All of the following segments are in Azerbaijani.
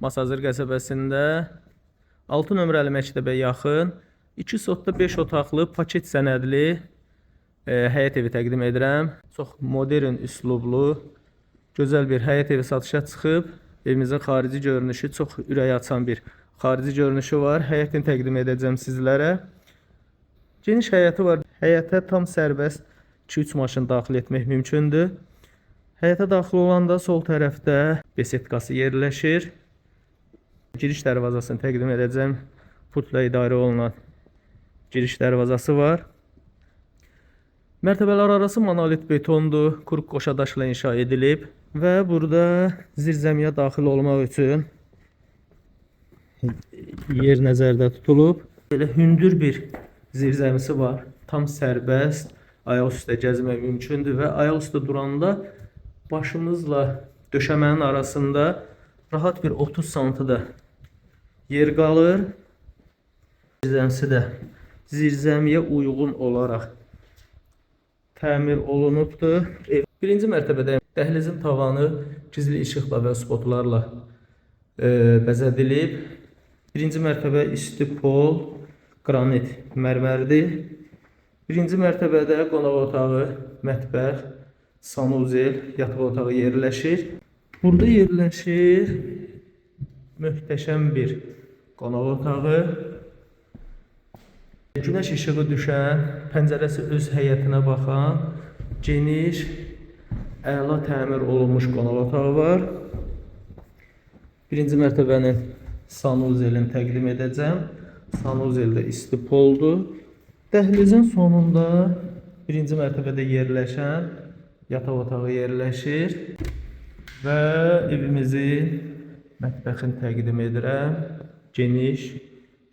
Masazır qəsəbəsində 6 nömrəli məktəbə yaxın 2 sotda 5 otaqlı paket sənədli həyət evi təqdim edirəm. Çox modern üslublu, gözəl bir həyət evi satışa çıxıb. Evimizin xarici görünüşü çox ürək açan bir xarici görünüşü var. Həyətini təqdim edəcəm sizlərə. Geniş həyəti var. Həyətə tam sərbəst 2-3 maşın daxil etmək mümkündür. Həyətə daxil olanda sol tərəfdə besetkası yerləşir. Giriş dərvazasını təqdim edəcəm. Putla idarə olunan giriş dərvazası var. Mərtəbələr arası monolit betondur. Qrup qoşadaşla inşa edilib. Və burada zirzəmiyə daxil olmaq üçün yer nəzərdə tutulub. Belə hündür bir zirzəmisi var. Tam sərbəst, ayaq üstə gəzmək mümkündür və ayaq üstə duranda başımızla döşəmənin arasında rahat bir 30 sm yer qalır. Zirzəmisi də zirzəmiyə uyğun olaraq təmir olunubdur. Birinci mərtəbədə dəhlizin tavanı gizli işıqla və spotlarla bəzədilib. Birinci mərtəbə isti pol, qranit mərmərdir. Birinci mərtəbədə qonaq otağı, mətbəx, sanuzel, yataq otağı yerləşir. Burada yerləşir möhtəşəm bir qonaq otağı. Günəş işığı düşən, pəncərəsi öz həyətinə baxan, geniş, əla təmir olunmuş qonaq otağı var. Birinci mərtəbənin sanuzelini təqdim edəcəm. Sanuzeldə isti poldur. Dəhlizin sonunda birinci mərtəbədə yerləşən yataq otağı yerləşir. Və evimizin mətbəxini təqdim edirəm. Geniş,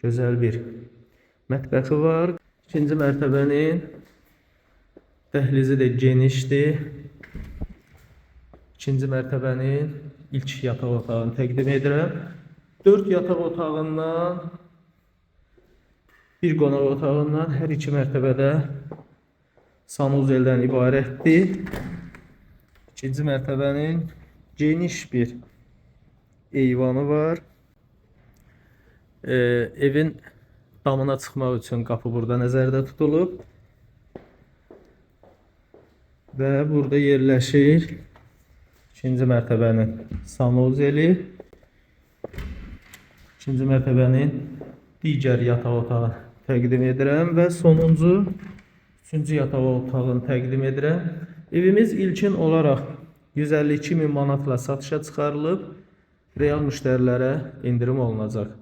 gözəl bir mətbəxi var. İkinci mərtəbənin dəhlizi də genişdir. İkinci mərtəbənin ilk yataq otağını təqdim edirəm. 4 yataq otağından, bir qonaq otağından hər iki mərtəbədə sanuzeldən ibarətdir. İkinci mərtəbənin geniş bir eyvanı var. Evin damına çıxmaq üçün qapı burada nəzərdə tutulub. Və burada yerləşir ikinci mərtəbənin sanuzeli. İkinci mərtəbənin digər yataq otağı təqdim edirəm və sonuncu üçüncü yataq otağını təqdim edirəm. Evimiz ilkin olaraq 152.000 manatla satışa çıxarılıb. Real müştərilərə endirim olunacaq.